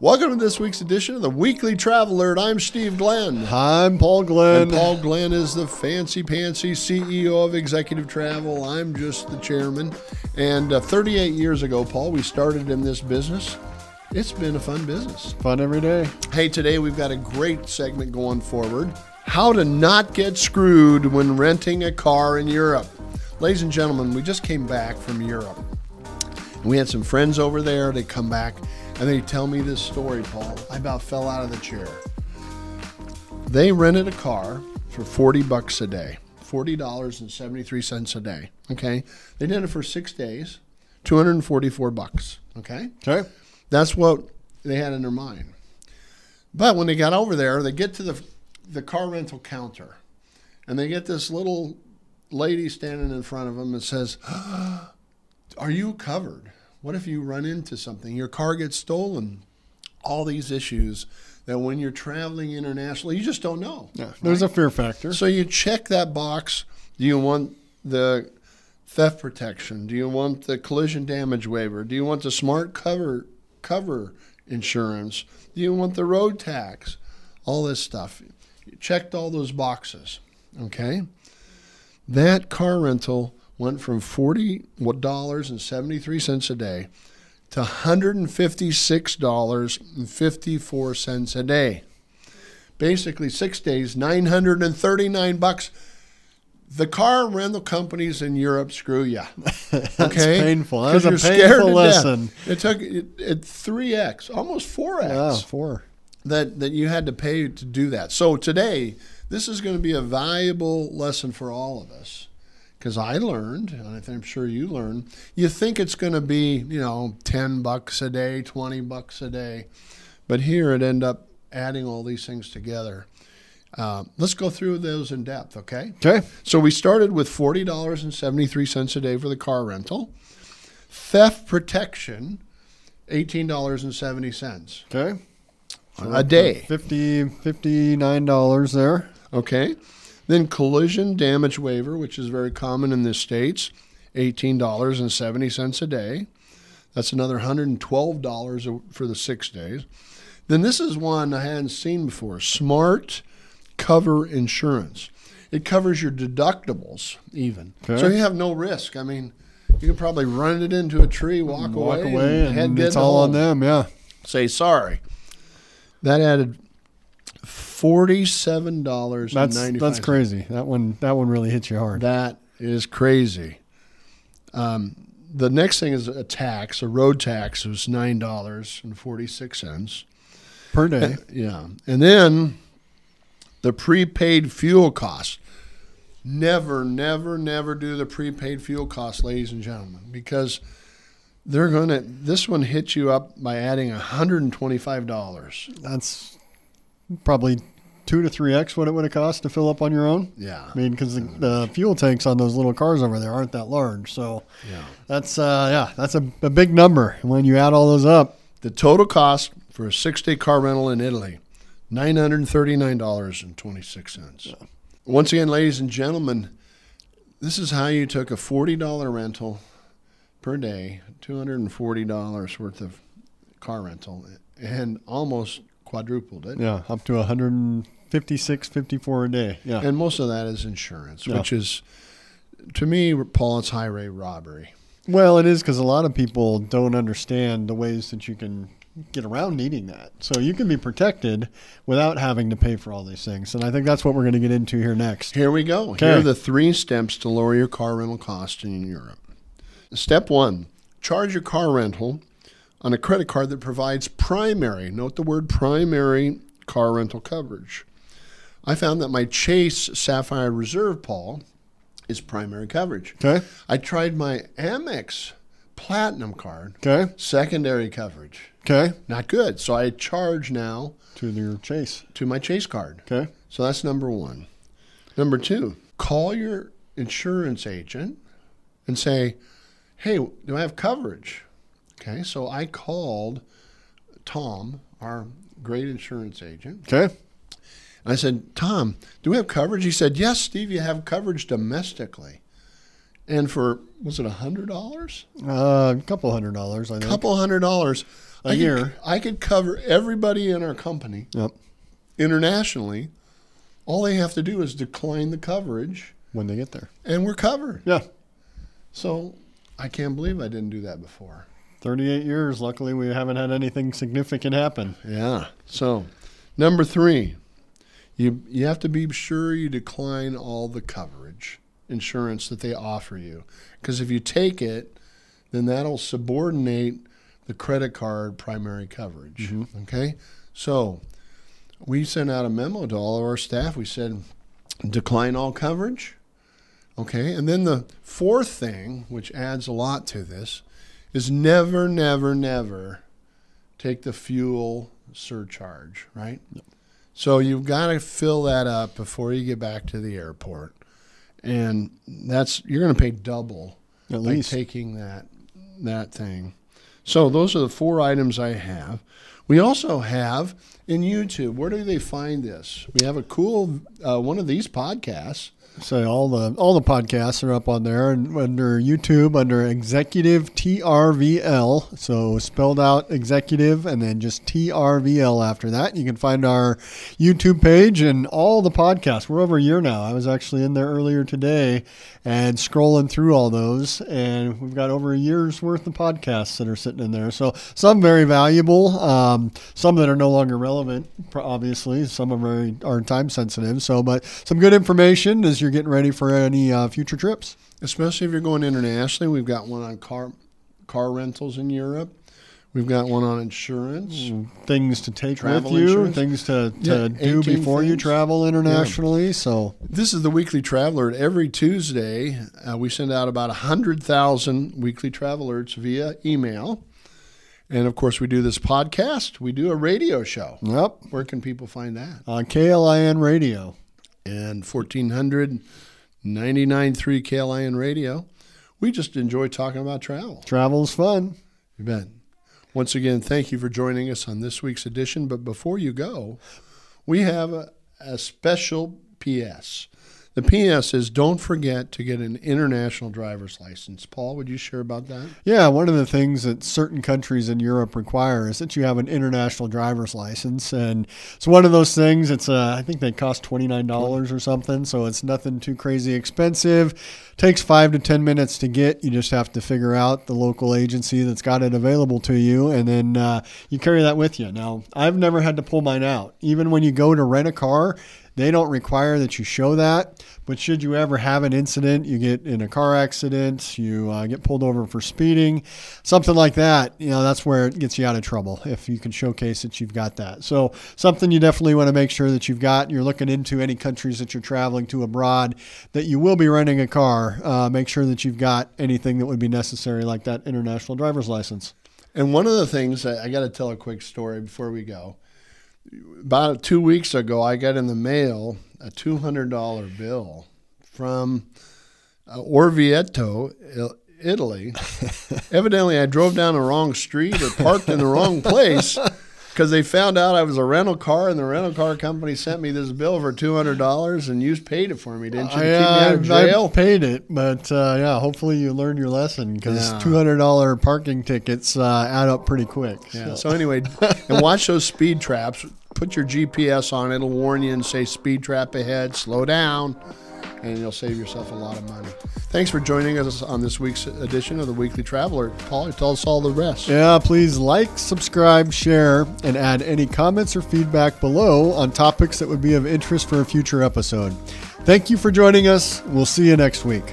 Welcome to this week's edition of the Weekly Travel Alert. I'm Steve Glenn. I'm Paul Glenn. And Paul Glenn is the fancy-pantsy CEO of Executive Travel. I'm just the chairman. And 38 years ago, Paul, we started in this business. It's been a fun business. Fun every day. Hey, today we've got a great segment going forward. How to not get screwed when renting a car in Europe. Ladies and gentlemen, we just came back from Europe. We had some friends over there. They come back and they tell me this story, Paul. I about fell out of the chair. They rented a car for $40 a day, $40.73 a day. Okay, they did it for 6 days, $244. Okay, that's what they had in their mind. But when they got over there, they get to the car rental counter, and they get this little lady standing in front of them and says, "Are you covered? What if you run into something? Your car gets stolen." All these issues that when you're traveling internationally, you just don't know. Yeah, there's a fear factor. So you check that box. Do you want the theft protection? Do you want the collision damage waiver? Do you want the smart cover insurance? Do you want the road tax? All this stuff. You checked all those boxes, okay? That car rental went from $40.73 a day to $156.54 a day. Basically, 6 days, $939. The car rental companies in Europe screw you. That's okay? painful. That's a scared painful to lesson. Death. It took it 3x, almost 4x. Yeah, 4. That you had to pay to do that. So today, this is going to be a valuable lesson for all of us. Because I learned, and I'm sure you learned, you think it's going to be, $10 a day, $20 a day. But here it ended up adding all these things together. Let's go through those in depth, okay? Okay. So we started with $40.73 a day for the car rental. Theft protection, $18.70. Okay. So a day. $59 there. Okay. Then collision damage waiver, which is very common in the States, $18.70 a day. That's another $112 for the 6 days. Then this is one I hadn't seen before, smart cover insurance. It covers your deductibles even. Okay. So you have no risk. I mean, you can probably run it into a tree, walk away and it's all on them, yeah. Say sorry. That added $47.95. That's crazy. That one really hits you hard. That is crazy. The next thing is a tax. A road tax was $9.46 per day. Yeah, and then the prepaid fuel cost. Never do the prepaid fuel cost, ladies and gentlemen, because this one hits you up by adding $125. That's probably 2 to 3x what it would have cost to fill up on your own. Yeah, I mean, because the fuel tanks on those little cars over there aren't that large. So yeah, that's a big number. And when you add all those up, the total cost for a 6-day car rental in Italy, $939.26. Yeah. Once again, ladies and gentlemen, this is how you took a $40 rental per day, $240 worth of car rental, and almost quadrupled it. Yeah, up to $156, $54 a day. Yeah, and most of that is insurance, which is, to me, Paul, it's highway robbery. Well, it is, because a lot of people don't understand the ways that you can get around needing that. So you can be protected without having to pay for all these things. And I think that's what we're going to get into here next. Here we go. Okay. Here are the 3 steps to lower your car rental cost in Europe. Step 1, charge your car rental on a credit card that provides primary, note the word primary, car rental coverage. I found that my Chase Sapphire Reserve, Paul, is primary coverage. Okay. I tried my Amex Platinum card, okay, secondary coverage. Okay. Not good. So I charge now to your Chase. To my Chase card. Okay. So that's number 1. Number 2, call your insurance agent and say, hey, do I have coverage? Okay, so I called Tom, our great insurance agent. Okay. And I said, Tom, do we have coverage? He said, yes, Steve, you have coverage domestically. And for, was it $100? A couple $100, I think. $200. a year. I could cover everybody in our company Yep. internationally. All they have to do is decline the coverage When they get there. and we're covered. Yeah. So I can't believe I didn't do that before. 38 years. Luckily, we haven't had anything significant happen. Yeah. So number 3, you have to be sure you decline all the coverage insurance that they offer you. Because if you take it, then that'll subordinate the credit card primary coverage. Mm-hmm. Okay? So we sent out a memo to all of our staff. We said, decline all coverage. Okay? And then the 4th thing, which adds a lot to this, is never, never, never take the fuel surcharge, right? Yep. So you've got to fill that up before you get back to the airport. And you're going to pay double At by least. taking that thing. So those are the 4 items I have. We also have in YouTube. Where do they find this? We have a cool one of these podcasts. So all the podcasts are up on there, and under YouTube, under Executive TRVL, so spelled out Executive and then just TRVL after that. You can find our YouTube page and all the podcasts. We're over a year now. I was actually in there earlier today and scrolling through all those, and we've got over a year's worth of podcasts that are sitting in there. So some very valuable, some that are no longer relevant, obviously. Some are time sensitive. So, but some good information as you're getting ready for any future trips. Especially if you're going internationally. We've got one on car rentals in Europe. We've got one on insurance. Things to take Travel with you, insurance. things to Yeah, do 18 before you things. travel internationally. So This is the Weekly Traveler. Every Tuesday, we send out about 100,000 weekly travel alerts via email. And, of course, we do this podcast. We do a radio show. yep, Where can people find that? on KLIN Radio. And 1400 99.3 KLIN Radio. We just enjoy talking about travel. Travel's fun. You bet. Once again, thank you for joining us on this week's edition. But before you go, we have a special PS. The PS is don't forget to get an international driver's license. Paul, would you share about that? Yeah, one of the things that certain countries in Europe require is that you have an international driver's license, and it's one of those things. It's I think they cost $29 or something, so it's nothing too crazy expensive. Takes 5 to 10 minutes to get. You just have to figure out the local agency that's got it available to you, and then you carry that with you. Now, I've never had to pull mine out. Even when you go to rent a car, they don't require that you show that, but should you ever have an incident, you get in a car accident, you get pulled over for speeding, something like that, that's where it gets you out of trouble if you can showcase that you've got that. So something you definitely want to make sure that you've got. You're looking into any countries that you're traveling to abroad that you will be renting a car. Make sure that you've got anything that would be necessary, like that international driver's license. And one of the things, I got to tell a quick story before we go. About 2 weeks ago, I got in the mail a $200 bill from Orvieto, Italy. Evidently, I drove down the wrong street or parked in the wrong place because they found out I was a rental car, and the rental car company sent me this bill for $200, and you paid it for me, didn't you? To keep me out of jail? I paid it, but hopefully you learned your lesson, because $200 parking tickets add up pretty quick. Yeah. So anyway, and watch those speed traps. Put your GPS on it. It'll warn you and say speed trap ahead, slow down, and you'll save yourself a lot of money. Thanks for joining us on this week's edition of the Weekly Traveler. Paul, tell us all the rest. Yeah, please like, subscribe, share, and add any comments or feedback below on topics that would be of interest for a future episode. Thank you for joining us. We'll see you next week.